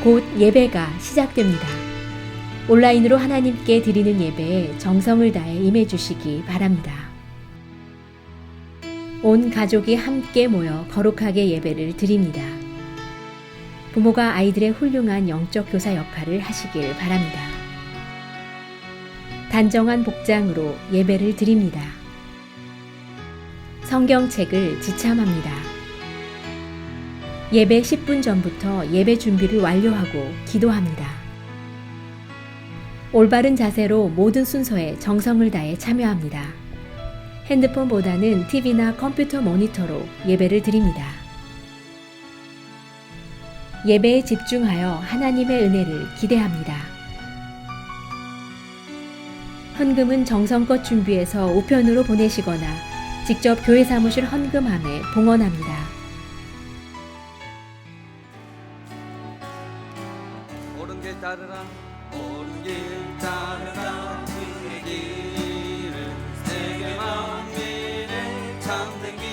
곧 예배가 시작됩니다. 온라인으로 하나님께 드리는 예배에 정성을 다해 임해 주시기 바랍니다. 온 가족이 함께 모여 거룩하게 예배를 드립니다. 부모가 아이들의 훌륭한 영적 교사 역할을 하시길 바랍니다. 단정한 복장으로 예배를 드립니다. 성경책을 지참합니다. 예배 10분 전부터 예배 준비를 완료하고 기도합니다. 올바른 자세로 모든 순서에 정성을 다해 참여합니다. 핸드폰보다는 TV나 컴퓨터 모니터로 예배를 드립니다. 예배에 집중하여 하나님의 은혜를 기대합니다. 헌금은 정성껏 준비해서 우편으로 보내시거나 직접 교회 사무실 헌금함에 봉헌합니다. 옳은 길 따르라 옳은 길 따르라 그의 길을 세계 만민의 참된 길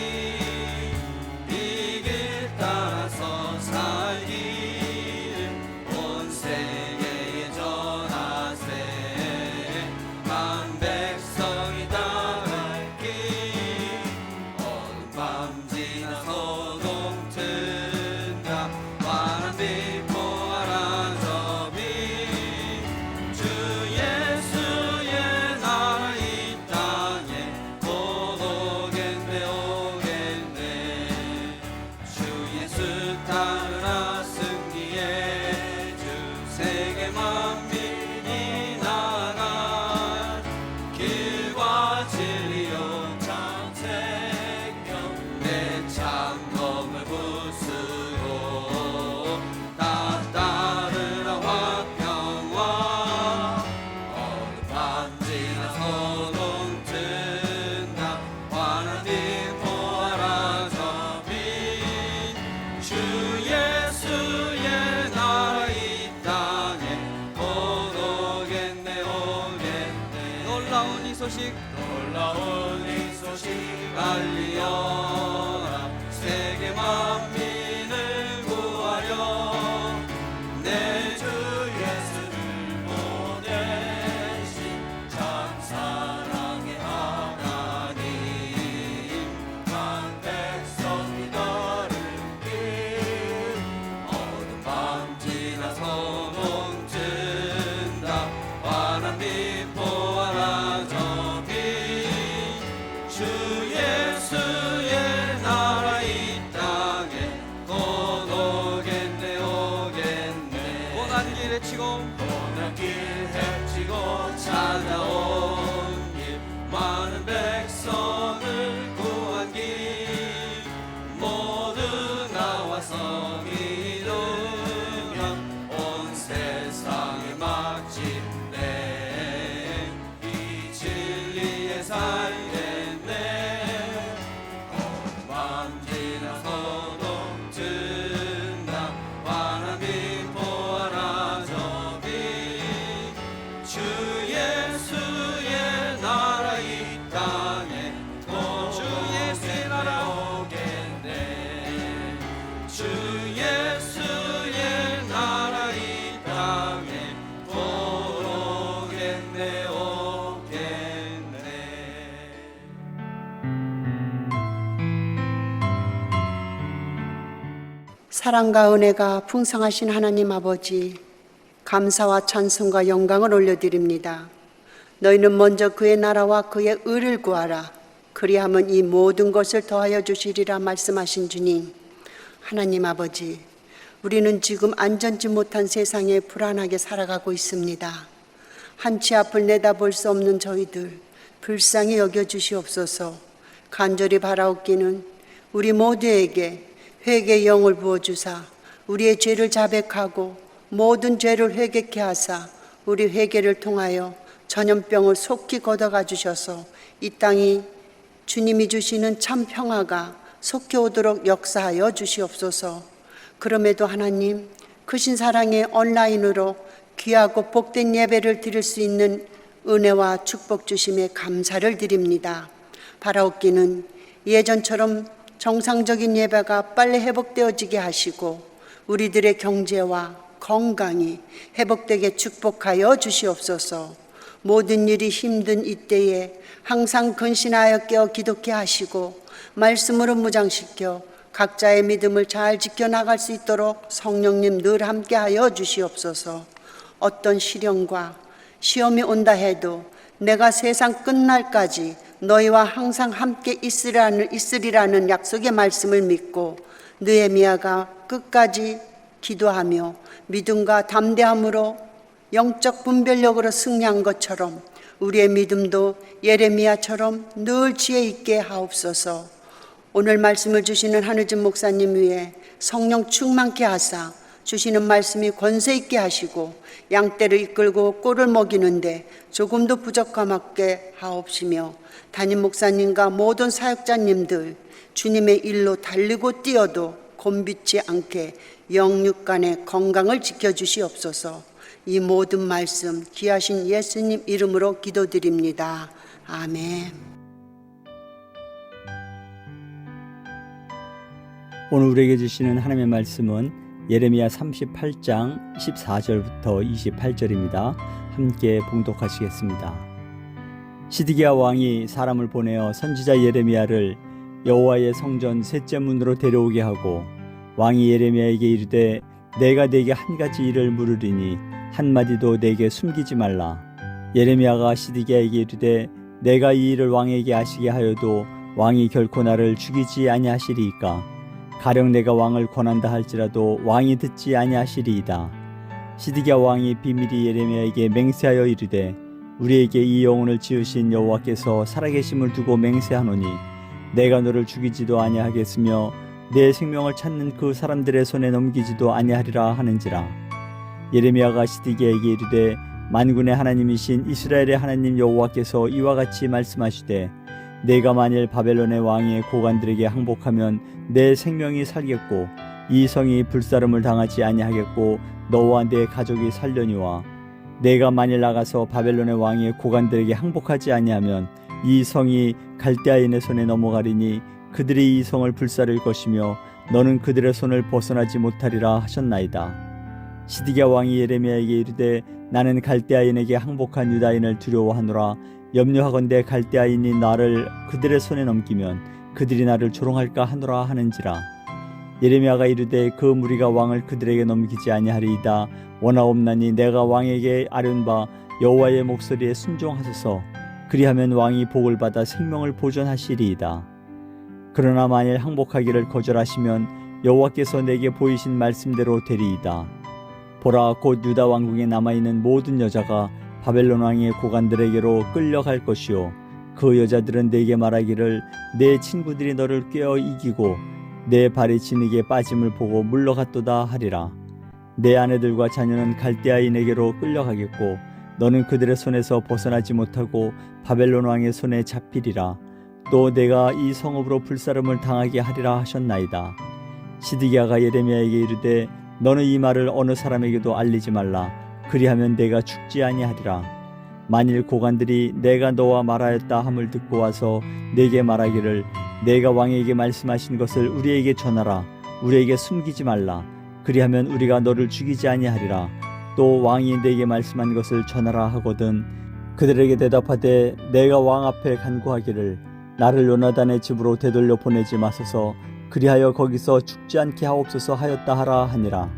이 길 따라서 살기를 온 세계에 전하세 만 백성이 따를 길 어둠 밤 지나 소동 튼다 환한 빛 보아라 저 빛 주 예수의 나라 이 땅에 곧 오겠네 오겠네 주 예수 따르라 승리의 주 세계 만민이 나아갈 길과 진리요 참 생명 내 창검을 부수고 다 따르라 화평와 어둠 밤 지나 소동 튼다 환한 빛 보아라 저 빛 주 예수의 나라 이 땅에 곧 오겠네 오겠네 놀라운 이 소식 알리어라 세계 만민을 구하려 내 주 예수를 보내신 참 사랑의 하나님 만 백성이 따른 길 어둠 밤 지나 소동 튼다 환한 빛 보아라 저 빛 주 예수의 나라 이 땅에 곧 오겠네 오겠네 고난 길 헤치고 찾아온 길 많은 백성을 구한 길 모두 나와서 믿으면 온 세상의 마침내 이 진리에 살겠네 어둠 밤 지나 소동 튼다 환한 빛 보아라 저 빛 주 예수의 나라 이 땅에 주 예수의 나라 오겠네 주 예수의 나라 이 땅에 곧 오겠네 오겠네 사랑과 은혜가 풍성하신 하나님 아버지, 감사와 찬송과 영광을 올려드립니다. 너희는 먼저 그의 나라와 그의 의를 구하라. 그리하면 이 모든 것을 더하여 주시리라 말씀하신 주님. 하나님 아버지, 우리는 지금 안전치 못한 세상에 불안하게 살아가고 있습니다. 한치 앞을 내다볼 수 없는 저희들 불쌍히 여겨주시옵소서. 간절히 바라옵기는 우리 모두에게 회개의 영을 부어주사 우리의 죄를 자백하고 모든 죄를 회개케 하사 우리 회개를 통하여 전염병을 속히 걷어가 주셔서 이 땅이 주님이 주시는 참 평화가 속히 오도록 역사하여 주시옵소서. 그럼에도 하나님, 크신 사랑의 온라인으로 귀하고 복된 예배를 드릴 수 있는 은혜와 축복 주심에 감사를 드립니다. 바라옵기는 예전처럼 정상적인 예배가 빨리 회복되어지게 하시고 우리들의 경제와 건강이 회복되게 축복하여 주시옵소서. 모든 일이 힘든 이때에 항상 근신하여 깨어 기도케 하시고 말씀으로 무장시켜 각자의 믿음을 잘 지켜나갈 수 있도록 성령님 늘 함께하여 주시옵소서. 어떤 시련과 시험이 온다 해도 내가 세상 끝날까지 너희와 항상 함께 있으리라는 약속의 말씀을 믿고 느헤미야가 끝까지 기도하며 믿음과 담대함으로 영적 분별력으로 승리한 것처럼 우리의 믿음도 예레미야처럼 늘 지혜 있게 하옵소서. 오늘 말씀을 주시는 한우진 목사님 위에 성령 충만케 하사 주시는 말씀이 권세 있게 하시고 양떼를 이끌고 꼴을 먹이는데 조금도 부족함 없게 하옵시며 담임 목사님과 모든 사역자님들 주님의 일로 달리고 뛰어도 곤비지 않게 영육간의 건강을 지켜주시옵소서. 이 모든 말씀 귀하신 예수님 이름으로 기도드립니다. 아멘. 오늘 우리에게 주시는 하나님의 말씀은 예레미야 38장 14절부터 28절입니다. 함께 봉독하시겠습니다. 시드기야 왕이 사람을 보내어 선지자 예레미야를 여호와의 성전 셋째 문으로 데려오게 하고 왕이 예레미야에게 이르되 내가 네게 한 가지 일을 물으리니 한마디도 네게 숨기지 말라. 예레미야가 시드기야에게 이르되 내가 이 일을 왕에게 아시게 하여도 왕이 결코 나를 죽이지 아니하시리이까. 가령 내가 왕을 권한다 할지라도 왕이 듣지 아니하시리이다. 시드기야 왕이 비밀이 예레미야에게 맹세하여 이르되 우리에게 이 영혼을 지으신 여호와께서 살아계심을 두고 맹세하노니 내가 너를 죽이지도 아니하겠으며 내 생명을 찾는 그 사람들의 손에 넘기지도 아니하리라 하는지라. 예레미야가 시드기야에게 이르되 만군의 하나님이신 이스라엘의 하나님 여호와께서 이와 같이 말씀하시되 내가 만일 바벨론의 왕의 고관들에게 항복하면 내 생명이 살겠고 이 성이 불사름을 당하지 아니하겠고 너와 내 가족이 살려니와 내가 만일 나가서 바벨론의 왕의 고관들에게 항복하지 아니하면 이 성이 갈대아인의 손에 넘어가리니 그들이 이 성을 불사를 것이며 너는 그들의 손을 벗어나지 못하리라 하셨나이다. 시드기야 왕이 예레미야에게 이르되 나는 갈대아인에게 항복한 유다인을 두려워하노라. 염려하건대 갈대아인이 나를 그들의 손에 넘기면 그들이 나를 조롱할까 하노라 하는지라. 예레미야가 이르되 그 무리가 왕을 그들에게 넘기지 아니하리이다. 원하옵나니 내가 왕에게 아뢰는 바 여호와의 목소리에 순종하소서. 그리하면 왕이 복을 받아 생명을 보존하시리이다. 그러나 만일 항복하기를 거절하시면 여호와께서 내게 보이신 말씀대로 되리이다. 보라, 곧 유다 왕국에 남아있는 모든 여자가 바벨론 왕의 고관들에게로 끌려갈 것이요 그 여자들은 내게 말하기를 내 친구들이 너를 꿰어 이기고 내 발이 진흙에 빠짐을 보고 물러갔도다 하리라. 내 아내들과 자녀는 갈대아인에게로 끌려가겠고 너는 그들의 손에서 벗어나지 못하고 바벨론 왕의 손에 잡히리라. 또 내가 이 성읍으로 불사름을 당하게 하리라 하셨나이다. 시드기야가 예레미야에게 이르되 너는 이 말을 어느 사람에게도 알리지 말라. 그리하면 내가 죽지 아니하리라. 만일 고관들이 내가 너와 말하였다 함을 듣고 와서 내게 말하기를 내가 왕에게 말씀하신 것을 우리에게 전하라. 우리에게 숨기지 말라. 그리하면 우리가 너를 죽이지 아니하리라. 또 왕이 내게 말씀한 것을 전하라 하거든 그들에게 대답하되 내가 왕 앞에 간구하기를 나를 요나단의 집으로 되돌려 보내지 마소서. 그리하여 거기서 죽지 않게 하옵소서 하였다 하라 하니라.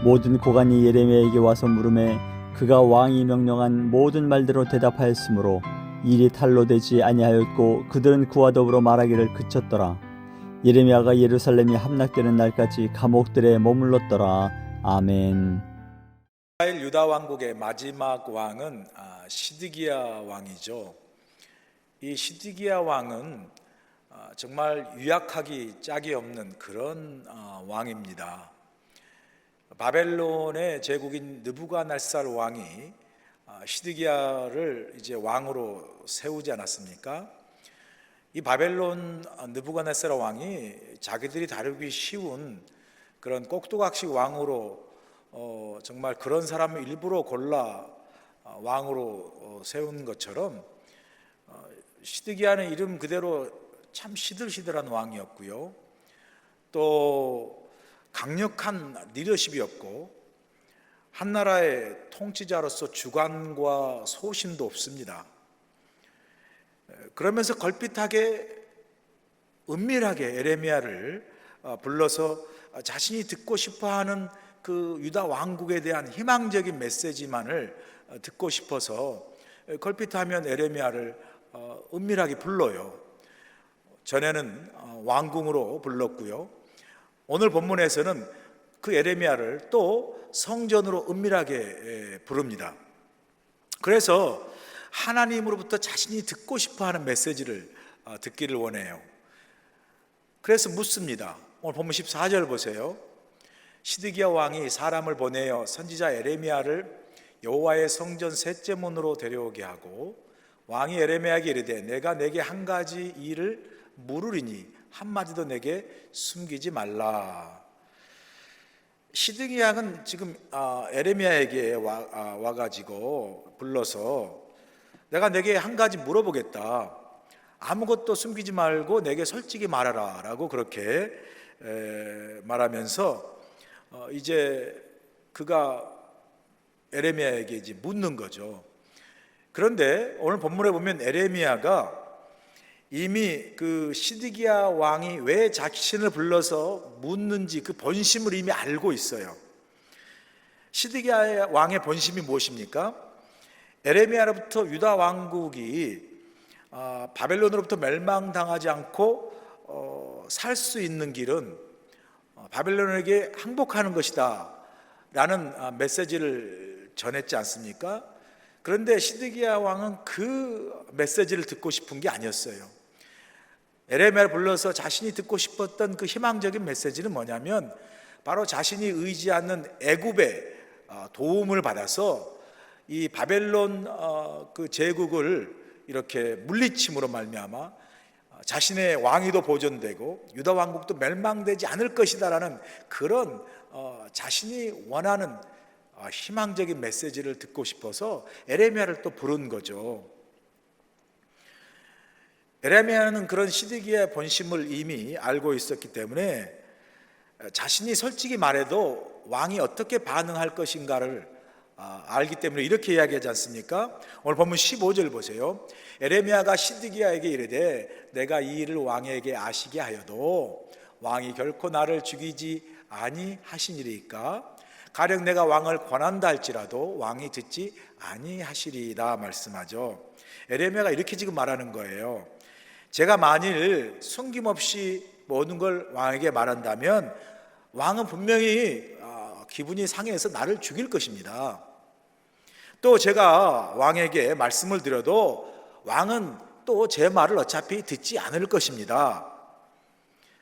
모든 고관이 예레미야에게 와서 물으매 그가 왕이 명령한 모든 말대로 대답하였으므로 일이 탈로 되지 아니하였고 그들은 그와 더불어 말하기를 그쳤더라. 예레미야가 예루살렘이 함락되는 날까지 감옥들에 머물렀더라. 아멘. 이스라엘 유다 왕국의 마지막 왕은 시드기야 왕이죠. 이 시드기야 왕은 정말 유약하기 짝이 없는 그런 왕입니다. 바벨론의 제국인 느부갓네살 왕이 시드기야를 이제 왕으로 세우지 않았습니까? 이 바벨론 느부갓네살 왕이 자기들이 다루기 쉬운 그런 꼭두각시 왕으로 정말 그런 사람을 일부러 골라 왕으로 세운 것처럼 시드기야는 이름 그대로 참 시들시들한 왕이었고요. 또 강력한 리더십이었고 한 나라의 통치자로서 주관과 소신도 없습니다. 그러면서 걸핏하게 은밀하게 에레미야를 불러서 자신이 듣고 싶어하는 그 유다 왕국에 대한 희망적인 메시지만을 듣고 싶어서 걸핏하면 에레미야를 은밀하게 불러요. 전에는 왕궁으로 불렀고요. 오늘 본문에서는 그 에레미야를 또 성전으로 은밀하게 부릅니다. 그래서 하나님으로부터 자신이 듣고 싶어하는 메시지를 듣기를 원해요. 그래서 묻습니다. 오늘 본문 14절 보세요. 시드기야 왕이 사람을 보내어 선지자 에레미야를 여호와의 성전 셋째 문으로 데려오게 하고 왕이 에레미야에게 이르되 내가 내게 한 가지 일을 물으리니 한마디도 내게 숨기지 말라. 시드기야는 지금 에레미야에게 와가지고 불러서 내가 내게 한 가지 물어보겠다. 아무것도 숨기지 말고 내게 솔직히 말하라 라고 그렇게 말하면서 이제 그가 에레미야에게 이제 묻는 거죠. 그런데 오늘 본문에 보면 에레미야가 이미 그 시드기야 왕이 왜 자신을 불러서 묻는지 그 본심을 이미 알고 있어요. 시드기야 왕의 본심이 무엇입니까? 에레미야로부터 유다 왕국이 바벨론으로부터 멸망당하지 않고 살 수 있는 길은 바벨론에게 항복하는 것이다 라는 메시지를 전했지 않습니까? 그런데 시드기야 왕은 그 메시지를 듣고 싶은 게 아니었어요. 에레미야를 불러서 자신이 듣고 싶었던 그 희망적인 메시지는 뭐냐면 바로 자신이 의지하는 애굽의 도움을 받아서 이 바벨론 그 제국을 이렇게 물리침으로 말미암아 자신의 왕위도 보존되고 유다 왕국도 멸망되지 않을 것이다라는 그런 자신이 원하는 희망적인 메시지를 듣고 싶어서 에레미야를 또 부른 거죠. 에레미야는 그런 시드기야의 본심을 이미 알고 있었기 때문에 자신이 솔직히 말해도 왕이 어떻게 반응할 것인가를 알기 때문에 이렇게 이야기하지 않습니까? 오늘 본문 15절 보세요. 에레미야가 시드기야에게 이르되 내가 이 일을 왕에게 아시게 하여도 왕이 결코 나를 죽이지 아니하시니리까 가령 내가 왕을 권한다 할지라도 왕이 듣지 아니하시리이다 말씀하죠. 에레미야가 이렇게 지금 말하는 거예요. 제가 만일 숨김없이 모든 걸 왕에게 말한다면 왕은 분명히 기분이 상해서 나를 죽일 것입니다. 또 제가 왕에게 말씀을 드려도 왕은 또 제 말을 어차피 듣지 않을 것입니다.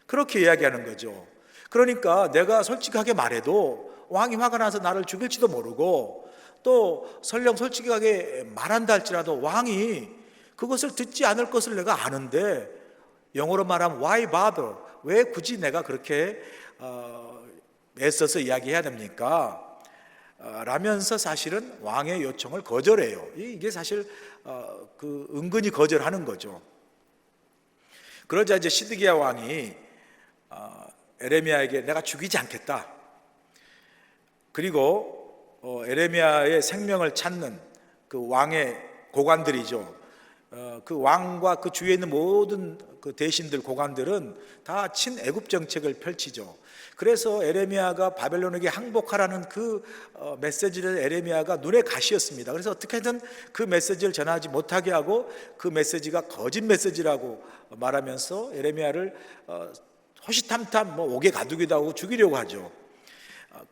그렇게 이야기하는 거죠. 그러니까 내가 솔직하게 말해도 왕이 화가 나서 나를 죽일지도 모르고 또 설령 솔직하게 말한다 할지라도 왕이 그것을 듣지 않을 것을 내가 아는데 영어로 말하면 why bother? 왜 굳이 내가 그렇게 애써서 이야기해야 됩니까? 라면서 사실은 왕의 요청을 거절해요. 이게 사실 그 은근히 거절하는 거죠. 그러자 이제 시드기야 왕이 에레미야에게 내가 죽이지 않겠다. 그리고 에레미야의 생명을 찾는 그 왕의 고관들이죠. 그 왕과 그 주위에 있는 모든 그 대신들 고관들은 다 친애굽 정책을 펼치죠. 그래서 에레미야가 바벨론에게 항복하라는 그 메시지를 에레미야가 눈에 가시였습니다. 그래서 어떻게든 그 메시지를 전하지 못하게 하고 그 메시지가 거짓 메시지라고 말하면서 에레미야를 호시탐탐 옥에 가두기도 하고 죽이려고 하죠.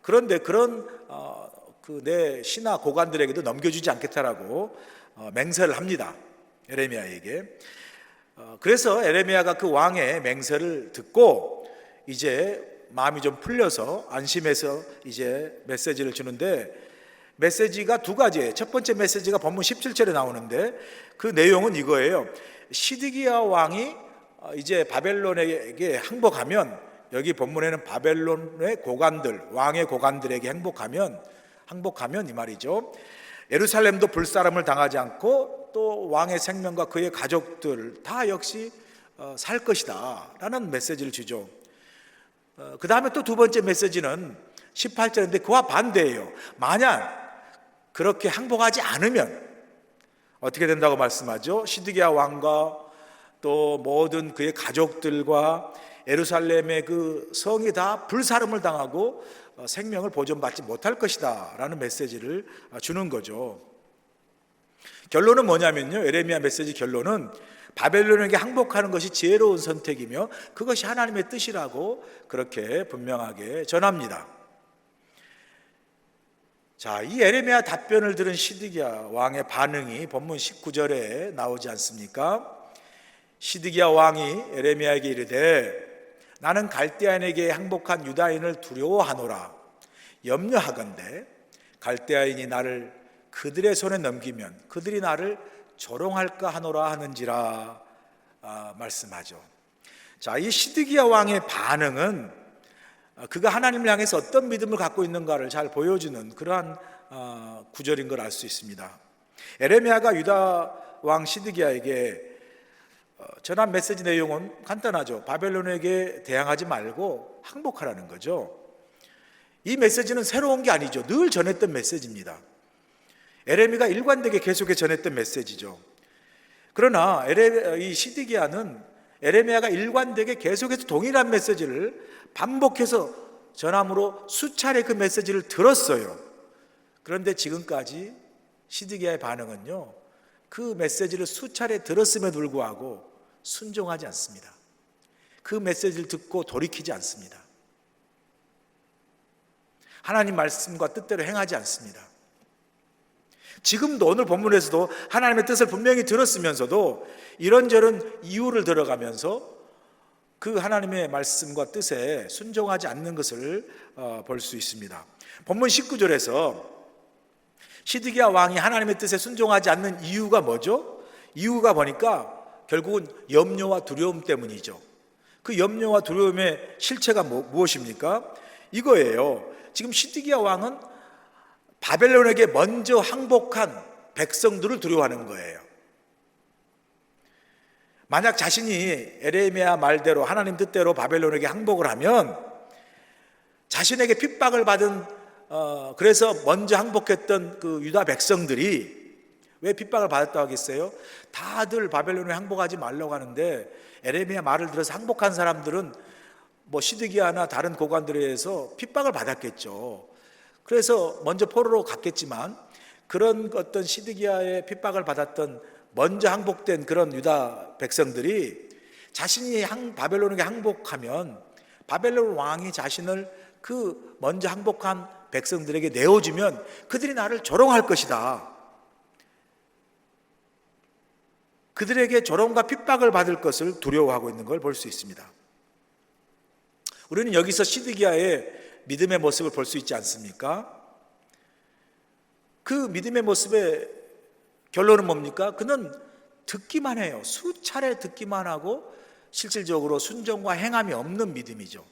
그런데 그런 그 내 신하 고관들에게도 넘겨주지 않겠다라고 맹세를 합니다. 에레미야에게. 그래서 에레미야가 그 왕의 맹세를 듣고 이제 마음이 좀 풀려서 안심해서 이제 메시지를 주는데 메시지가 두 가지예요. 첫 번째 메시지가 본문 17절에 나오는데 그 내용은 이거예요. 시드기야 왕이 이제 바벨론에게 항복하면 여기 본문에는 바벨론의 고관들, 왕의 고관들에게 항복하면 이 말이죠. 예루살렘도 불사람을 당하지 않고 또 왕의 생명과 그의 가족들 다 역시 살 것이다 라는 메시지를 주죠. 그 다음에 또 두 번째 메시지는 18절인데 그와 반대예요. 만약 그렇게 항복하지 않으면 어떻게 된다고 말씀하죠? 시드기야 왕과 또 모든 그의 가족들과 예루살렘의 그 성이 다 불사름을 당하고 생명을 보존받지 못할 것이다 라는 메시지를 주는 거죠. 결론은 뭐냐면요, 에레미야 메시지 결론은 바벨론에게 항복하는 것이 지혜로운 선택이며 그것이 하나님의 뜻이라고 그렇게 분명하게 전합니다. 자, 이 에레미야 답변을 들은 시드기야 왕의 반응이 본문 19절에 나오지 않습니까? 시드기야 왕이 에레미야에게 이르되 나는 갈대아인에게 항복한 유다인을 두려워하노라. 염려하건대 갈대아인이 나를 그들의 손에 넘기면 그들이 나를 조롱할까 하노라 하는지라 말씀하죠. 자, 이 시드기야 왕의 반응은 그가 하나님을 향해서 어떤 믿음을 갖고 있는가를 잘 보여주는 그러한 구절인 걸 알 수 있습니다. 에레미야가 유다 왕 시드기야에게 전한 메시지 내용은 간단하죠. 바벨론에게 대항하지 말고 항복하라는 거죠. 이 메시지는 새로운 게 아니죠. 늘 전했던 메시지입니다. 에레미야가 일관되게 계속해 전했던 메시지죠. 그러나 이 시드기야는 에레미야가 일관되게 계속해서 동일한 메시지를 반복해서 전함으로 수차례 그 메시지를 들었어요. 그런데 지금까지 시드기야의 반응은요, 그 메시지를 수차례 들었음에도 불구하고 순종하지 않습니다. 그 메시지를 듣고 돌이키지 않습니다. 하나님 말씀과 뜻대로 행하지 않습니다. 지금도 오늘 본문에서도 하나님의 뜻을 분명히 들었으면서도 이런저런 이유를 들어가면서 그 하나님의 말씀과 뜻에 순종하지 않는 것을 볼 수 있습니다. 본문 19절에서 시드기야 왕이 하나님의 뜻에 순종하지 않는 이유가 뭐죠? 이유가 보니까 결국은 염려와 두려움 때문이죠. 그 염려와 두려움의 실체가 무엇입니까? 이거예요. 지금 시드기야 왕은 바벨론에게 먼저 항복한 백성들을 두려워하는 거예요. 만약 자신이 에레미야 말대로 하나님 뜻대로 바벨론에게 항복을 하면 자신에게 핍박을 받은 그래서 먼저 항복했던 그 유다 백성들이 왜 핍박을 받았다고 하겠어요? 다들 바벨론에 항복하지 말라고 하는데 에레미야 말을 들어서 항복한 사람들은 뭐 시드기야나 다른 고관들에 의해서 핍박을 받았겠죠. 그래서 먼저 포로로 갔겠지만 그런 어떤 시드기야의 핍박을 받았던 먼저 항복된 그런 유다 백성들이 자신이 바벨론에게 항복하면 바벨론 왕이 자신을 그 먼저 항복한 백성들에게 내어주면 그들이 나를 조롱할 것이다. 그들에게 조롱과 핍박을 받을 것을 두려워하고 있는 걸 볼 수 있습니다. 우리는 여기서 시드기야의 믿음의 모습을 볼 수 있지 않습니까? 그 믿음의 모습의 결론은 뭡니까? 그는 듣기만 해요. 수차례 듣기만 하고 실질적으로 순종과 행함이 없는 믿음이죠.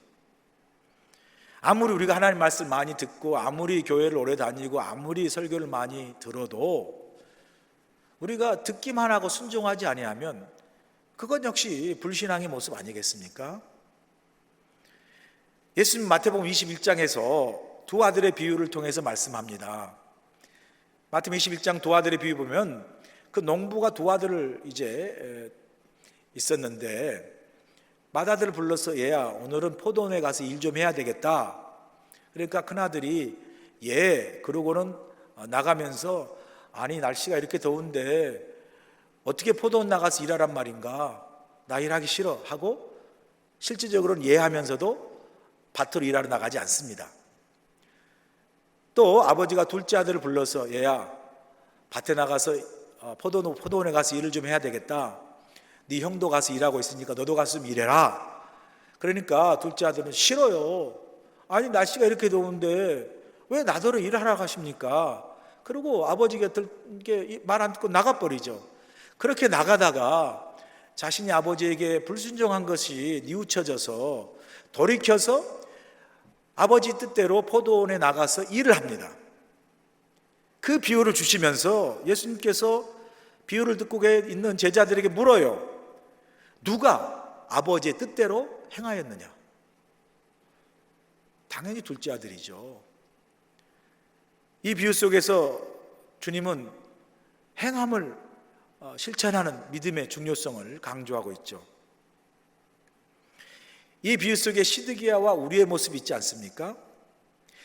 아무리 우리가 하나님 말씀을 많이 듣고 아무리 교회를 오래 다니고 아무리 설교를 많이 들어도 우리가 듣기만 하고 순종하지 아니하면 그건 역시 불신앙의 모습 아니겠습니까? 예수님 마태복음 21장에서 두 아들의 비유를 통해서 말씀합니다. 마태복음 21장 두 아들의 비유 보면 그 농부가 두 아들을 이제 있었는데 맏아들을 불러서 얘야 오늘은 포도원에 가서 일 좀 해야 되겠다. 그러니까 큰아들이 예 그러고는 나가면서 아니 날씨가 이렇게 더운데 어떻게 포도원 나가서 일하란 말인가, 나 일하기 싫어 하고 실질적으로는 예 하면서도 밭으로 일하러 나가지 않습니다. 또 아버지가 둘째 아들을 불러서 얘야 밭에 나가서 포도원에 가서 일을 좀 해야 되겠다. 네 형도 가서 일하고 있으니까 너도 가서 좀 일해라. 그러니까 둘째 아들은 싫어요. 아니 날씨가 이렇게 더운데 왜 나더러 일하러 가십니까? 그리고 아버지 곁을 말 안 듣고 나가버리죠. 그렇게 나가다가 자신이 아버지에게 불순종한 것이 뉘우쳐져서 돌이켜서 아버지 뜻대로 포도원에 나가서 일을 합니다. 그 비유를 주시면서 예수님께서 비유를 듣고 있는 제자들에게 물어요. 누가 아버지의 뜻대로 행하였느냐? 당연히 둘째 아들이죠. 이 비유 속에서 주님은 행함을 실천하는 믿음의 중요성을 강조하고 있죠. 이 비유 속에 시드기야와 우리의 모습이 있지 않습니까?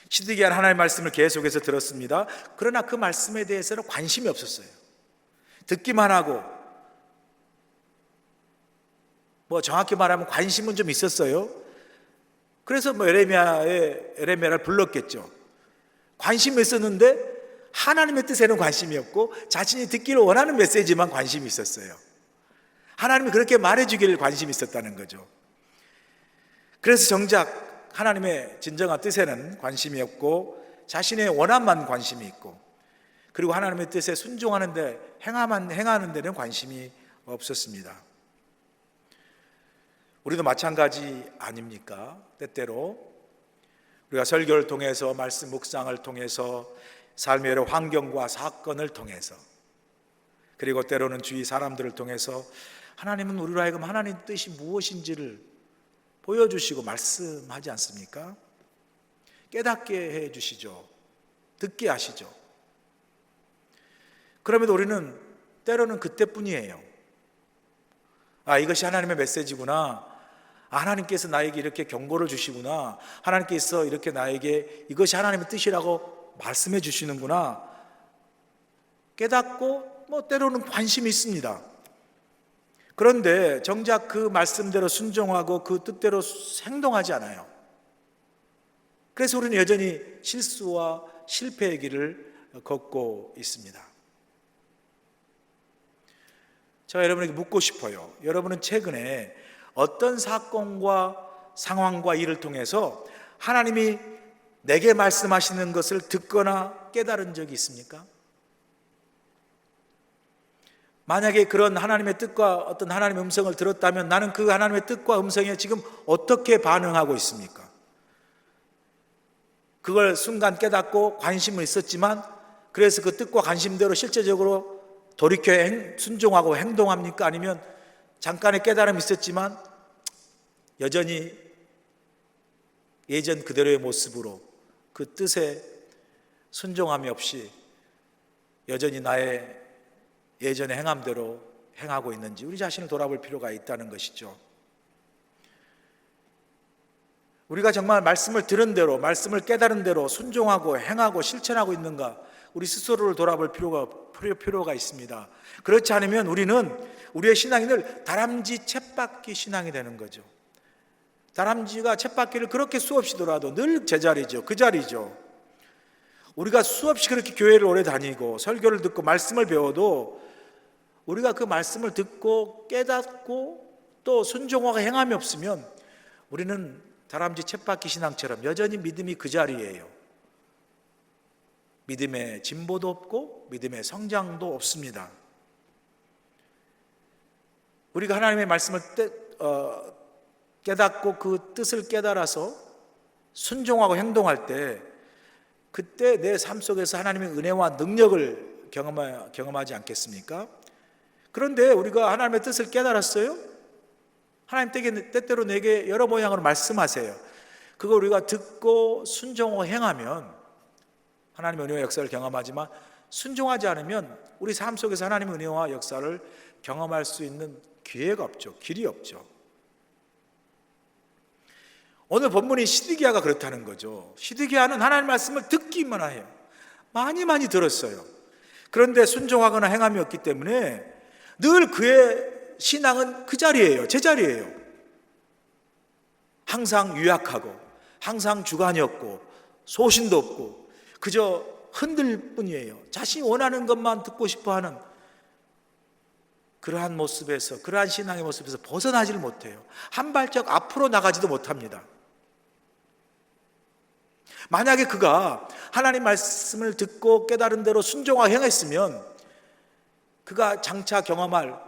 시드기야는 하나님의 말씀을 계속해서 들었습니다. 그러나 그 말씀에 대해서는 관심이 없었어요. 듣기만 하고, 정확히 말하면 관심은 좀 있었어요. 그래서 에레미야를 불렀겠죠. 관심이 있었는데 하나님의 뜻에는 관심이 없고 자신이 듣기를 원하는 메시지만 관심이 있었어요. 하나님이 그렇게 말해주기를 관심이 있었다는 거죠. 그래서 정작 하나님의 진정한 뜻에는 관심이 없고 자신의 원함만 관심이 있고, 그리고 하나님의 뜻에 순종하는데 행하는 데는 관심이 없었습니다. 우리도 마찬가지 아닙니까? 때때로 우리가 설교를 통해서, 말씀 묵상을 통해서, 삶의 여러 환경과 사건을 통해서, 그리고 때로는 주위 사람들을 통해서 하나님은 우리로 하여금 하나님 뜻이 무엇인지를 보여주시고 말씀하지 않습니까? 깨닫게 해주시죠. 듣게 하시죠. 그럼에도 우리는 때로는 그때뿐이에요. 이것이 하나님의 메시지구나. 하나님께서 나에게 이렇게 경고를 주시구나. 하나님께서 이렇게 나에게 이것이 하나님의 뜻이라고 말씀해 주시는구나. 깨닫고 때로는 관심이 있습니다. 그런데 정작 그 말씀대로 순종하고 그 뜻대로 행동하지 않아요. 그래서 우리는 여전히 실수와 실패의 길을 걷고 있습니다. 제가 여러분에게 묻고 싶어요. 여러분은 최근에 어떤 사건과 상황과 일을 통해서 하나님이 내게 말씀하시는 것을 듣거나 깨달은 적이 있습니까? 만약에 그런 하나님의 뜻과 어떤 하나님의 음성을 들었다면 나는 그 하나님의 뜻과 음성에 지금 어떻게 반응하고 있습니까? 그걸 순간 깨닫고 관심은 있었지만 그래서 그 뜻과 관심대로 실제적으로 돌이켜 순종하고 행동합니까? 아니면 잠깐의 깨달음이 있었지만 여전히 예전 그대로의 모습으로 그 뜻에 순종함이 없이 여전히 나의 예전의 행함대로 행하고 있는지 우리 자신을 돌아볼 필요가 있다는 것이죠. 우리가 정말 말씀을 들은 대로, 말씀을 깨달은 대로 순종하고 행하고 실천하고 있는가, 우리 스스로를 돌아볼 필요가 있습니다. 그렇지 않으면 우리는 우리의 신앙이 늘 다람쥐 쳇바퀴 신앙이 되는 거죠. 다람쥐가 쳇바퀴를 그렇게 수없이 돌아도 늘 제자리죠. 그 자리죠. 우리가 수없이 그렇게 교회를 오래 다니고 설교를 듣고 말씀을 배워도 우리가 그 말씀을 듣고 깨닫고 또 순종하고 행함이 없으면 우리는 다람쥐 쳇바퀴 신앙처럼 여전히 믿음이 그 자리예요. 믿음의 진보도 없고 믿음의 성장도 없습니다. 우리가 하나님의 말씀을 깨닫고 그 뜻을 깨달아서 순종하고 행동할 때 그때 내 삶 속에서 하나님의 은혜와 능력을 경험하지 않겠습니까? 그런데 우리가 하나님의 뜻을 깨달았어요? 하나님 때때로 내게 여러 모양으로 말씀하세요. 그거 우리가 듣고 순종하고 행하면 하나님의 은혜와 역사를 경험하지만 순종하지 않으면 우리 삶 속에서 하나님의 은혜와 역사를 경험할 수 있는 기회가 없죠. 길이 없죠. 오늘 본문이 시드기야가 그렇다는 거죠. 시드기야는 하나님의 말씀을 듣기만 해요. 많이 들었어요. 그런데 순종하거나 행함이 없기 때문에 늘 그의 신앙은 그 자리예요. 제자리예요. 항상 유약하고 항상 주관이 없고 소신도 없고 그저 흔들 뿐이에요. 자신이 원하는 것만 듣고 싶어하는 그러한 모습에서, 그러한 신앙의 모습에서 벗어나지를 못해요. 한 발짝 앞으로 나가지도 못합니다. 만약에 그가 하나님 말씀을 듣고 깨달은 대로 순종하고 행했으면 그가 장차 경험할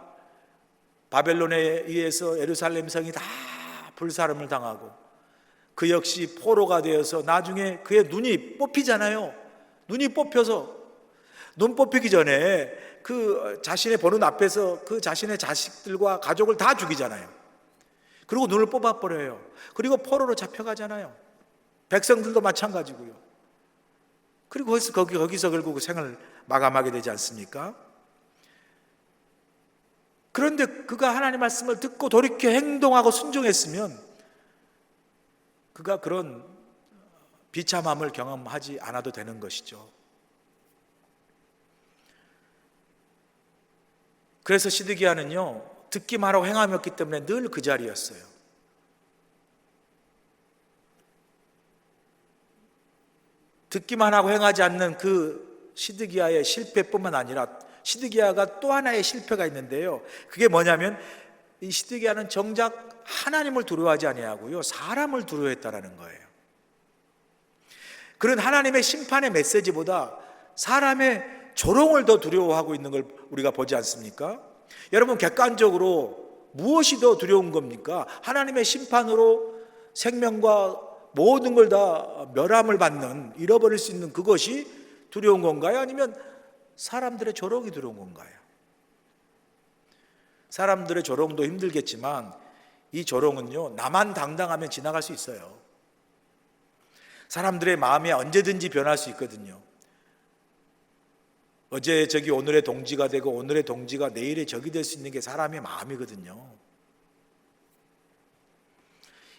바벨론에 의해서 예루살렘 성이 다 불사름을 당하고 그 역시 포로가 되어서 나중에 그의 눈이 뽑히잖아요. 눈이 뽑혀서 눈 뽑히기 전에 그 자신의 보는 앞에서 그 자신의 자식들과 가족을 다 죽이잖아요. 그리고 눈을 뽑아버려요. 그리고 포로로 잡혀가잖아요. 백성들도 마찬가지고요. 그리고 거기서 결국 생을 마감하게 되지 않습니까? 그런데 그가 하나님 말씀을 듣고 돌이켜 행동하고 순종했으면 그가 그런 비참함을 경험하지 않아도 되는 것이죠. 그래서 시드기야는요, 듣기만 하고 행함이 없기 때문에 늘 그 자리였어요. 듣기만 하고 행하지 않는 그 시드기야의 실패뿐만 아니라 시드기야가 또 하나의 실패가 있는데요. 그게 뭐냐면 이 시드기야는 정작 하나님을 두려워하지 아니하고요, 사람을 두려워했다라는 거예요. 그런 하나님의 심판의 메시지보다 사람의 조롱을 더 두려워하고 있는 걸 우리가 보지 않습니까? 여러분, 객관적으로 무엇이 더 두려운 겁니까? 하나님의 심판으로 생명과 모든 걸 다 멸함을 받는, 잃어버릴 수 있는 그것이 두려운 건가요? 아니면 사람들의 조롱이 두려운 건가요? 사람들의 조롱도 힘들겠지만 이 조롱은요, 나만 당당하면 지나갈 수 있어요. 사람들의 마음이 언제든지 변할 수 있거든요. 어제의 적이 오늘의 동지가 되고 오늘의 동지가 내일의 적이 될 수 있는 게 사람의 마음이거든요.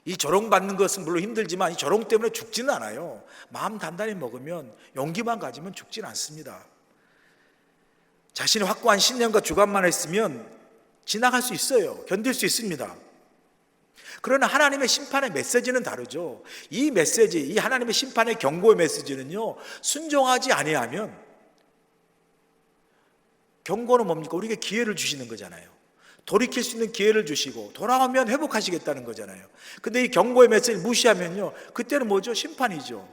이 조롱받는 것은 물론 힘들지만 이 조롱 때문에 죽지는 않아요. 마음 단단히 먹으면, 용기만 가지면 죽지는 않습니다. 자신이 확고한 신념과 주관만 했으면 지나갈 수 있어요. 견딜 수 있습니다. 그러나 하나님의 심판의 메시지는 다르죠. 이 메시지, 이 하나님의 심판의 경고의 메시지는요, 순종하지 아니하면, 경고는 뭡니까? 우리에게 기회를 주시는 거잖아요. 돌이킬 수 있는 기회를 주시고 돌아오면 회복하시겠다는 거잖아요. 근데 이 경고의 메시지를 무시하면요, 그때는 뭐죠? 심판이죠.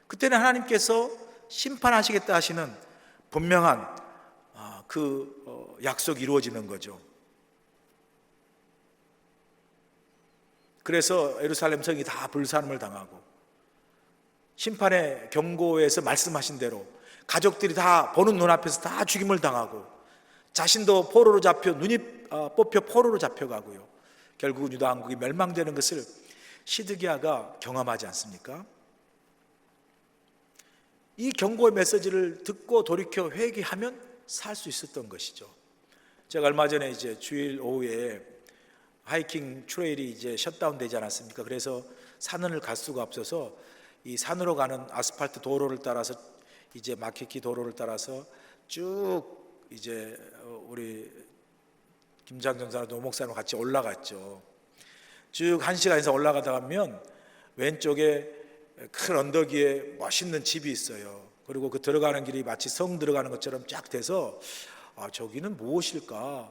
그때는 하나님께서 심판하시겠다 하시는 분명한 약속이 이루어지는 거죠. 그래서 예루살렘 성이 다 불사름을 당하고 심판의 경고에서 말씀하신 대로 가족들이 다 보는 눈앞에서 다 죽임을 당하고 자신도 포로로 잡혀 눈이 뽑혀 포로로 잡혀가고요. 결국은 유다 왕국이 멸망되는 것을 시드기야가 경험하지 않습니까? 이 경고의 메시지를 듣고 돌이켜 회개하면 살 수 있었던 것이죠. 제가 얼마 전에 이제 주일 오후에 하이킹 트레일이 이제 셧다운 되지 않았습니까? 그래서 산을 갈 수가 없어서 이 산으로 가는 아스팔트 도로를 따라서 이제 마키키 도로를 따라서 쭉 이제 우리 김장정 사람 노목사님 같이 올라갔죠. 쭉 1시간에서 올라가다 가면 왼쪽에 큰 언덕 위에 멋있는 집이 있어요. 그리고 그 들어가는 길이 마치 성 들어가는 것처럼 쫙 돼서 저기는 무엇일까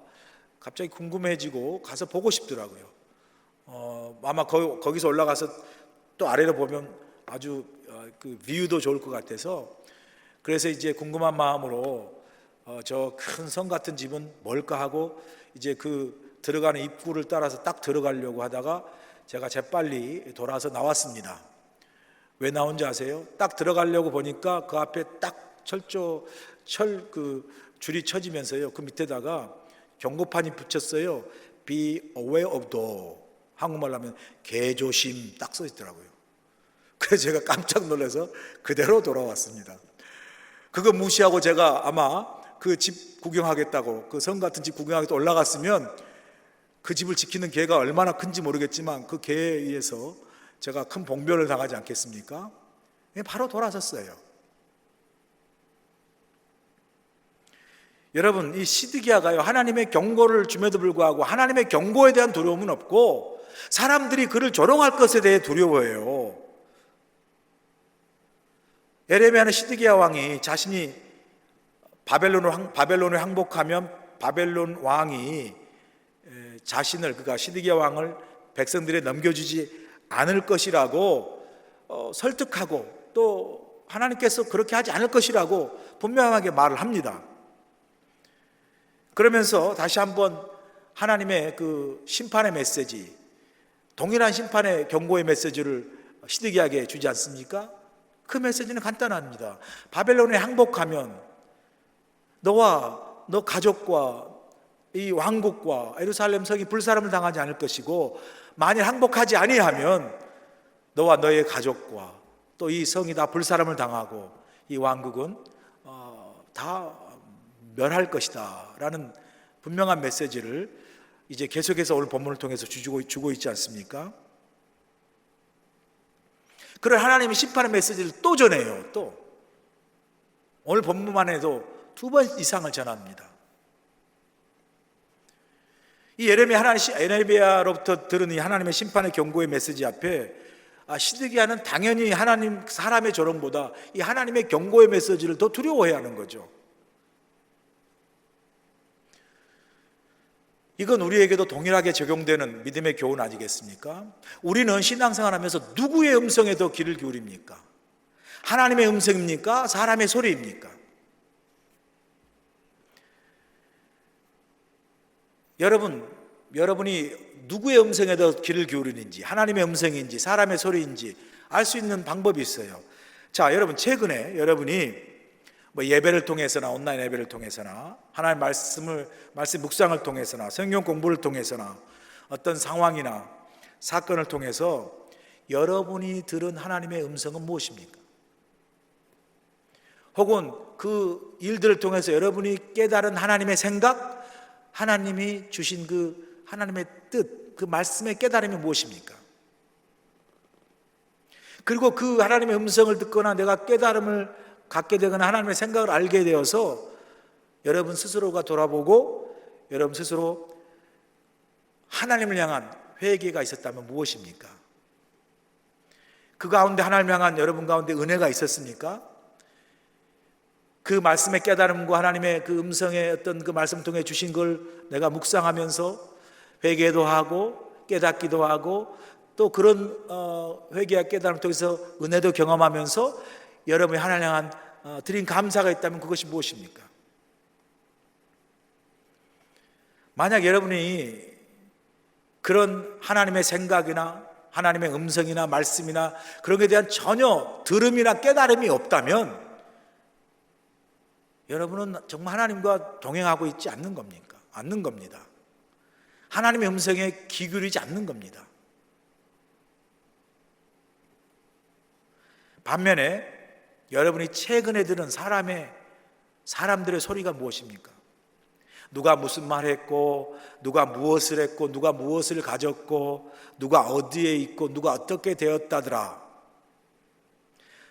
갑자기 궁금해지고 가서 보고 싶더라고요. 아마 거기서 올라가서 또 아래로 보면 아주 그 뷰도 좋을 것 같아서 그래서 이제 궁금한 마음으로 저 큰 성 같은 집은 뭘까 하고 이제 그 들어가는 입구를 따라서 딱 들어가려고 하다가 제가 재빨리 돌아서 나왔습니다. 왜 나온지 아세요? 딱 들어가려고 보니까 그 앞에 딱 철 그 줄이 쳐지면서요, 그 밑에다가 경고판이 붙였어요. Be aware of the, 한국말로 하면 개조심 딱 써 있더라고요. 그래서 제가 깜짝 놀라서 그대로 돌아왔습니다. 그거 무시하고 제가 아마 그 집 구경하겠다고, 그 성 같은 집 구경하겠다고 올라갔으면 그 집을 지키는 개가 얼마나 큰지 모르겠지만 그 개에 의해서 제가 큰 봉변을 당하지 않겠습니까? 바로 돌아섰어요. 여러분, 이 시드기야가요, 하나님의 경고를 줌에도 불구하고 하나님의 경고에 대한 두려움은 없고 사람들이 그를 조롱할 것에 대해 두려워해요. 예레미야는 시드기야 왕이 자신이 바벨론을 항복하면 바벨론 왕이 자신을, 그가 시드기야 왕을 백성들에 넘겨주지 않을 것이라고 설득하고 또 하나님께서 그렇게 하지 않을 것이라고 분명하게 말을 합니다. 그러면서 다시 한번 하나님의 그 심판의 메시지, 동일한 심판의 경고의 메시지를 시드기야에게 주지 않습니까? 그 메시지는 간단합니다. 바벨론에 항복하면 너와 너 가족과 이 왕국과 예루살렘 성이 불사름을 당하지 않을 것이고, 만일 항복하지 아니하면 너와 너의 가족과 또 이 성이 다 불사람을 당하고 이 왕국은 다 멸할 것이다 라는 분명한 메시지를 이제 계속해서 오늘 본문을 통해서 주고 있지 않습니까? 그런 하나님의 심판의 메시지를 또 전해요. 또 오늘 본문만 해도 2번 이상을 전합니다. 이 에레미야로부터 들은 이 하나님의 심판의 경고의 메시지 앞에 시드기야는 당연히 사람의 조롱보다 이 하나님의 경고의 메시지를 더 두려워해야 하는 거죠. 이건 우리에게도 동일하게 적용되는 믿음의 교훈 아니겠습니까? 우리는 신앙생활하면서 누구의 음성에 더 귀를 기울입니까? 하나님의 음성입니까? 사람의 소리입니까? 여러분이 누구의 음성에 더 귀를 기울이는지, 하나님의 음성인지 사람의 소리인지 알 수 있는 방법이 있어요. 자, 여러분, 최근에 여러분이 예배를 통해서나 온라인 예배를 통해서나 하나님의 말씀 묵상을 통해서나 성경 공부를 통해서나 어떤 상황이나 사건을 통해서 여러분이 들은 하나님의 음성은 무엇입니까? 혹은 그 일들을 통해서 여러분이 깨달은 하나님의 생각, 하나님이 주신 그 하나님의 뜻, 그 말씀의 깨달음이 무엇입니까? 그리고 그 하나님의 음성을 듣거나 내가 깨달음을 갖게 되거나 하나님의 생각을 알게 되어서 여러분 스스로가 돌아보고 여러분 스스로 하나님을 향한 회개가 있었다면 무엇입니까? 그 가운데 하나님을 향한 여러분 가운데 은혜가 있었습니까? 그 말씀의 깨달음과 하나님의 그 음성의 어떤 그 말씀 통해 주신 걸 내가 묵상하면서 회개도 하고 깨닫기도 하고 또 그런 회개와 깨달음을 통해서 은혜도 경험하면서 여러분이 하나님 향한 드린 감사가 있다면 그것이 무엇입니까? 만약 여러분이 그런 하나님의 생각이나 하나님의 음성이나 말씀이나 그런 것에 대한 전혀 들음이나 깨달음이 없다면 여러분은 정말 하나님과 동행하고 있지 않는 겁니까? 않는 겁니다. 하나님의 음성에 귀 기울이지 않는 겁니다. 반면에 여러분이 최근에 들은 사람들의 소리가 무엇입니까? 누가 무슨 말 했고, 누가 무엇을 했고, 누가 무엇을 가졌고, 누가 어디에 있고, 누가 어떻게 되었다더라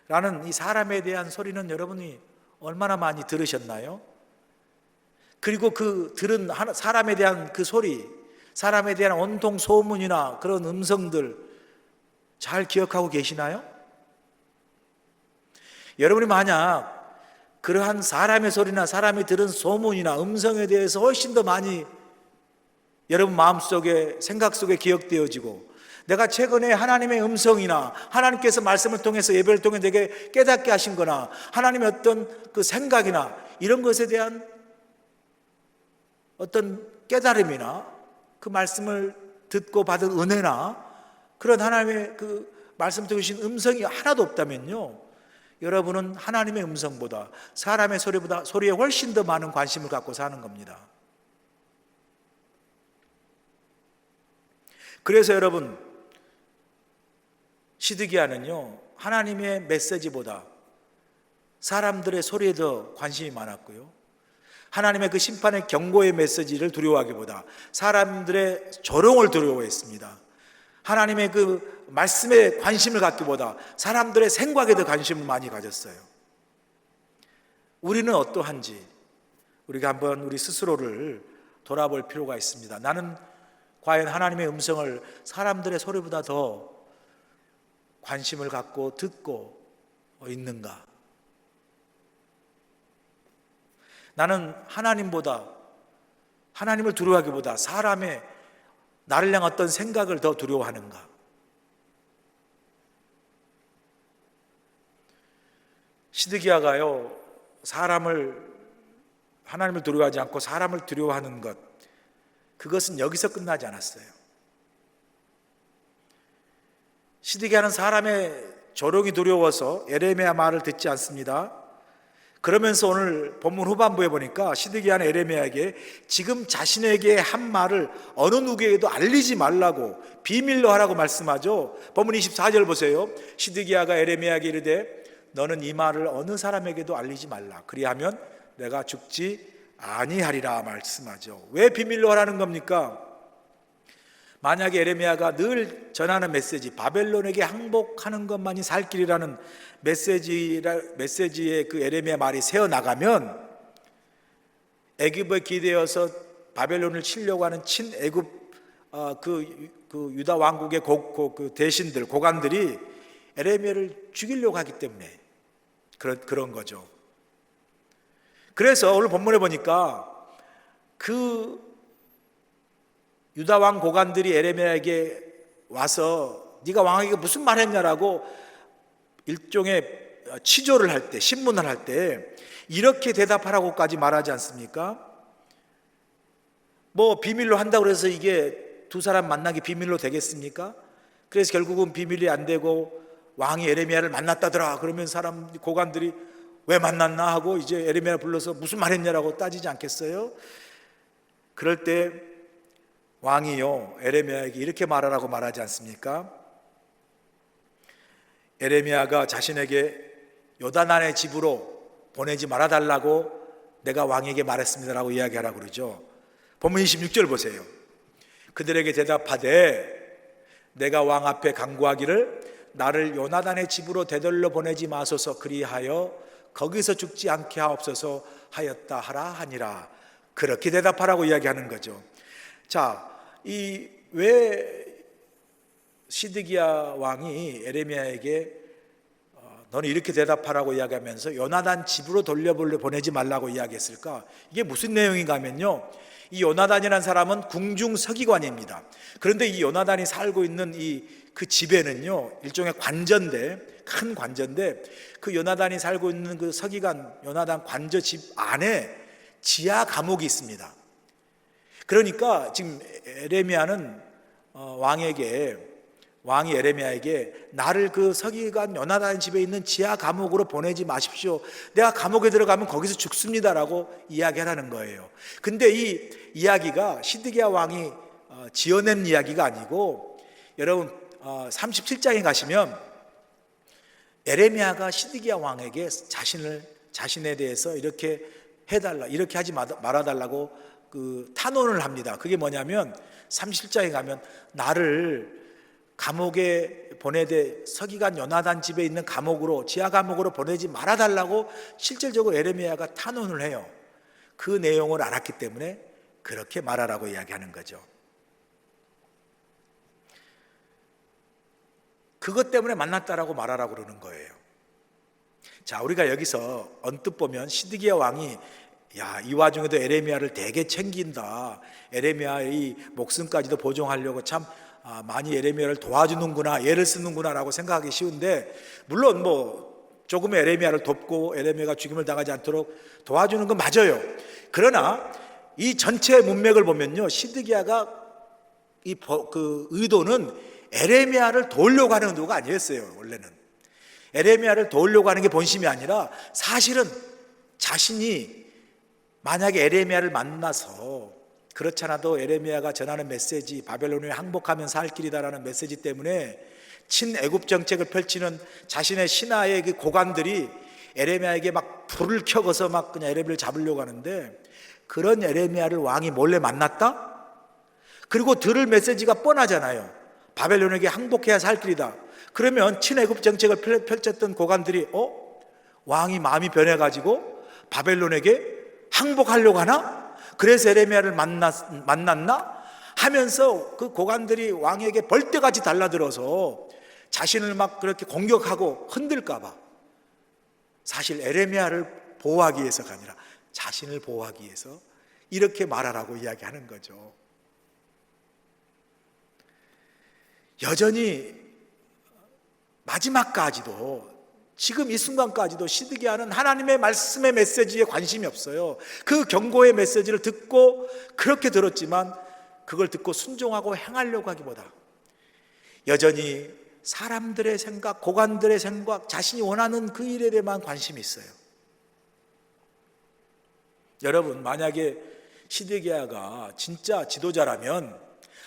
라는 이 사람에 대한 소리는 여러분이 얼마나 많이 들으셨나요? 그리고 그 들은 사람에 대한 그 소리, 사람에 대한 온통 소문이나 그런 음성들 잘 기억하고 계시나요? 여러분이 만약 그러한 사람의 소리나 사람이 들은 소문이나 음성에 대해서 훨씬 더 많이 여러분 마음속에 생각 속에 기억되어지고 내가 최근에 하나님의 음성이나 하나님께서 말씀을 통해서 예배를 통해 내게 깨닫게 하신 거나 하나님의 어떤 그 생각이나 이런 것에 대한 어떤 깨달음이나 그 말씀을 듣고 받은 은혜나 그런 하나님의 그 말씀 통해 주신 음성이 하나도 없다면요, 여러분은 하나님의 음성보다 사람의 소리에 훨씬 더 많은 관심을 갖고 사는 겁니다. 그래서 여러분, 시드기야는요 하나님의 메시지보다 사람들의 소리에 더 관심이 많았고요, 하나님의 그 심판의 경고의 메시지를 두려워하기보다 사람들의 조롱을 두려워했습니다. 하나님의 그 말씀에 관심을 갖기보다 사람들의 생각에 더 관심을 많이 가졌어요. 우리는 어떠한지 우리가 한번 우리 스스로를 돌아볼 필요가 있습니다. 나는 과연 하나님의 음성을 사람들의 소리보다 더 관심을 갖고 듣고 있는가? 나는 하나님을 두려워하기보다 사람의 나를 향한 어떤 생각을 더 두려워하는가? 시드기야가요 하나님을 두려워하지 않고 사람을 두려워하는 것, 그것은 여기서 끝나지 않았어요. 시드기야는 사람의 조롱이 두려워서 에레미야 말을 듣지 않습니다. 그러면서 오늘 본문 후반부에 보니까 시드기야는 에레미야에게 지금 자신에게 한 말을 어느 누구에게도 알리지 말라고 비밀로 하라고 말씀하죠. 본문 24절 보세요. 시드기야가 에레미야에게 이르되 너는 이 말을 어느 사람에게도 알리지 말라. 그리하면 내가 죽지 아니하리라 말씀하죠. 왜 비밀로 하라는 겁니까? 만약에 에레미야가 늘 전하는 메시지, 바벨론에게 항복하는 것만이 살 길이라는 메시지의 그 에레미야 말이 새어나가면 애굽에 기대어서 바벨론을 치려고 하는 친애굽 그 유다 왕국의 그 대신들, 고관들이 에레미야를 죽이려고 하기 때문에 그런 거죠. 그래서 오늘 본문에 보니까 그 유다 왕 고관들이 에레미야에게 와서 네가 왕에게 무슨 말 했냐라고 일종의 치조를 할 때, 신문을 할 때 이렇게 대답하라고까지 말하지 않습니까? 뭐 비밀로 한다고 해서 이게 두 사람 만나기 비밀로 되겠습니까? 그래서 결국은 비밀이 안 되고 왕이 에레미야를 만났다더라. 그러면 사람 고관들이 왜 만났나 하고 이제 에레미야를 불러서 무슨 말 했냐라고 따지지 않겠어요? 그럴 때 왕이요 에레미야에게 이렇게 말하라고 말하지 않습니까? 에레미야가 자신에게 요단안의 집으로 보내지 말아달라고 내가 왕에게 말했습니다라고 이야기하라고 그러죠. 본문 26절 보세요. 그들에게 대답하되 내가 왕 앞에 간구하기를 나를 요나단의 집으로 되돌려 보내지 마소서 그리하여 거기서 죽지 않게 하옵소서 하였다 하라 하니라. 그렇게 대답하라고 이야기하는 거죠. 자, 이 왜 시드기야 왕이 에레미야에게 너는 이렇게 대답하라고 이야기하면서 요나단 집으로 보내지 말라고 이야기했을까? 이게 무슨 내용인가 하면요, 이 요나단이라는 사람은 궁중 서기관입니다. 그런데 이 요나단이 살고 있는 그 집에는요 일종의 관저인데, 큰 관저인데 그 요나단이 살고 있는 그 서기관 요나단 관저 집 안에 지하 감옥이 있습니다. 그러니까 지금 에레미야는 왕이 에레미야에게 나를 그 서기관 요나단 집에 있는 지하 감옥으로 보내지 마십시오. 내가 감옥에 들어가면 거기서 죽습니다라고 이야기하라는 거예요. 근데 이 이야기가 시드기야 왕이 지어낸 이야기가 아니고, 여러분 37장에 가시면 에레미야가 시드기야 왕에게 자신에 대해서 이렇게 해달라, 이렇게 하지 말아달라고 그 탄원을 합니다. 그게 뭐냐면 37장에 가면 나를 감옥에 보내되 서기관 요나단 집에 있는 감옥으로, 지하 감옥으로 보내지 말아달라고 실질적으로 에레미야가 탄원을 해요. 그 내용을 알았기 때문에 그렇게 말하라고 이야기하는 거죠. 그것 때문에 만났다라고 말하라고 그러는 거예요. 자, 우리가 여기서 언뜻 보면 시드기야 왕이 이 와중에도 에레미야를 되게 챙긴다, 에레미야의 목숨까지도 보존하려고 참 많이 에레미야를 도와주는구나, 예를 쓰는구나 라고 생각하기 쉬운데, 물론 뭐 조금의 에레미야를 돕고 에레미야가 죽임을 당하지 않도록 도와주는 건 맞아요. 그러나 이 전체 문맥을 보면요, 시드기야가 그 의도는 에레미야를 도우려고 하는 의도가 아니었어요. 원래는 에레미야를 도우려고 하는 게 본심이 아니라, 사실은 자신이 만약에 에레미야를 만나서, 그렇잖아도 에레미야가 전하는 메시지, 바벨론에 항복하면 살 길이다라는 메시지 때문에 친애굽 정책을 펼치는 자신의 신하의 그 고관들이 에레미야에게 막 불을 켜고서 막 그냥 에레미야를 잡으려고 하는데, 그런 에레미야를 왕이 몰래 만났다? 그리고 들을 메시지가 뻔하잖아요. 바벨론에게 항복해야 살 길이다. 그러면 친애굽 정책을 펼쳤던 고관들이 왕이 마음이 변해가지고 바벨론에게 항복하려고 하나? 그래서 에레미야를 만났나? 하면서 그 고관들이 왕에게 벌떼같이 달라들어서 자신을 막 그렇게 공격하고 흔들까 봐, 사실 에레미야를 보호하기 위해서가 아니라 자신을 보호하기 위해서 이렇게 말하라고 이야기하는 거죠. 여전히 마지막까지도, 지금 이 순간까지도 시드기야는 하나님의 말씀의 메시지에 관심이 없어요. 그 경고의 메시지를 듣고 그렇게 들었지만 그걸 듣고 순종하고 행하려고 하기보다 여전히 사람들의 생각, 고관들의 생각, 자신이 원하는 그 일에 대해만 관심이 있어요. 여러분, 만약에 시드기야가 진짜 지도자라면,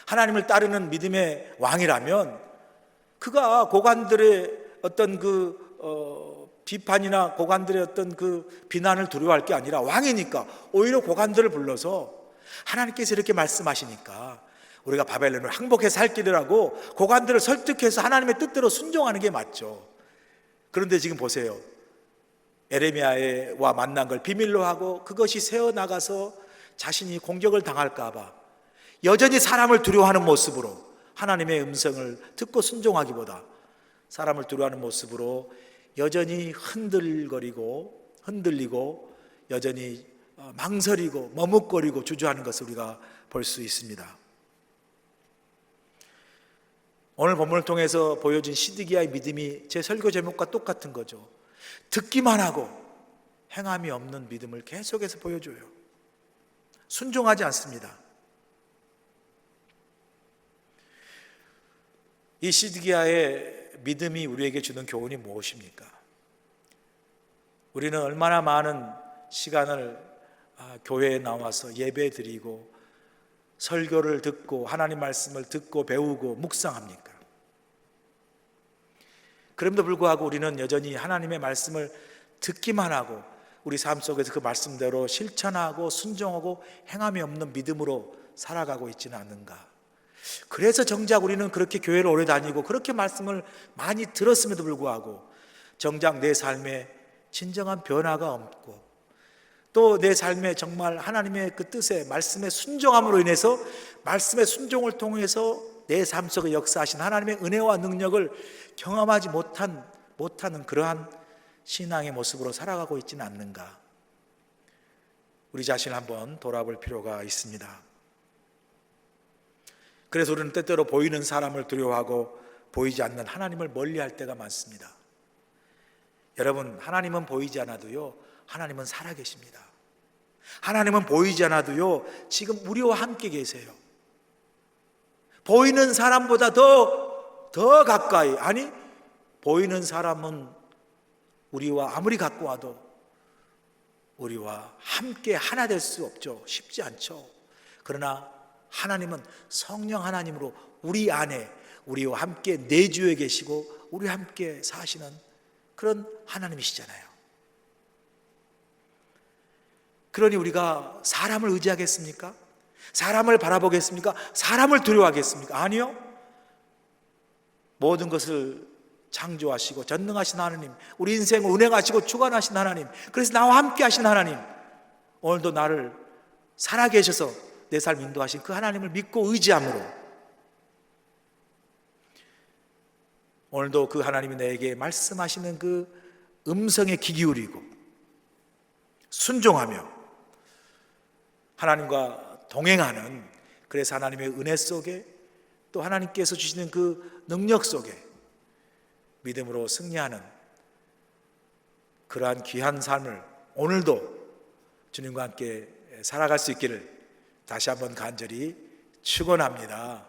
하나님을 따르는 믿음의 왕이라면, 그가 고관들의 어떤 비판이나 고관들의 어떤 비난을 두려워할 게 아니라, 왕이니까 오히려 고관들을 불러서 하나님께서 이렇게 말씀하시니까 우리가 바벨론을 항복해 살기라고 고관들을 설득해서 하나님의 뜻대로 순종하는 게 맞죠. 그런데 지금 보세요. 에레미야와 만난 걸 비밀로 하고 그것이 새어나가서 자신이 공격을 당할까 봐 여전히 사람을 두려워하는 모습으로, 하나님의 음성을 듣고 순종하기보다 사람을 두려워하는 모습으로 여전히 흔들리고 여전히 망설이고 머뭇거리고 주저하는 것을 우리가 볼 수 있습니다. 오늘 본문을 통해서 보여준 시드기야의 믿음이 제 설교 제목과 똑같은 거죠. 듣기만 하고 행함이 없는 믿음을 계속해서 보여줘요. 순종하지 않습니다. 이 시드기야의 믿음이 우리에게 주는 교훈이 무엇입니까? 우리는 얼마나 많은 시간을 교회에 나와서 예배 드리고 설교를 듣고 하나님 말씀을 듣고 배우고 묵상합니까? 그럼에도 불구하고 우리는 여전히 하나님의 말씀을 듣기만 하고 우리 삶 속에서 그 말씀대로 실천하고 순종하고 행함이 없는 믿음으로 살아가고 있지는 않는가? 그래서 정작 우리는 그렇게 교회를 오래 다니고 그렇게 말씀을 많이 들었음에도 불구하고 정작 내 삶에 진정한 변화가 없고, 또 내 삶에 정말 하나님의 그 뜻에 말씀의 순종함으로 인해서 말씀의 순종을 통해서 내 삶 속에 역사하신 하나님의 은혜와 능력을 경험하지 못하는 그러한 신앙의 모습으로 살아가고 있지는 않는가? 우리 자신을 한번 돌아볼 필요가 있습니다. 그래서 우리는 때때로 보이는 사람을 두려워하고 보이지 않는 하나님을 멀리할 때가 많습니다. 여러분, 하나님은 보이지 않아도요, 하나님은 살아계십니다. 하나님은 보이지 않아도요, 지금 우리와 함께 계세요. 보이는 사람보다 더 가까이, 아니, 보이는 사람은 우리와 아무리 가까워도 우리와 함께 하나 될 수 없죠. 쉽지 않죠. 그러나 하나님은 성령 하나님으로 우리 안에 우리와 함께 내주에 계시고 우리와 함께 사시는 그런 하나님이시잖아요. 그러니 우리가 사람을 의지하겠습니까? 사람을 바라보겠습니까? 사람을 두려워하겠습니까? 아니요. 모든 것을 창조하시고 전능하신 하나님, 우리 인생을 운행하시고 주관하신 하나님, 그래서 나와 함께 하신 하나님, 오늘도 나를 살아계셔서 내 삶 인도하신 그 하나님을 믿고 의지함으로 오늘도 그 하나님이 내게 말씀하시는 그 음성에 귀 기울이고 순종하며 하나님과 동행하는, 그래서 하나님의 은혜 속에 또 하나님께서 주시는 그 능력 속에 믿음으로 승리하는 그러한 귀한 삶을 오늘도 주님과 함께 살아갈 수 있기를 다시 한번 간절히 축원합니다.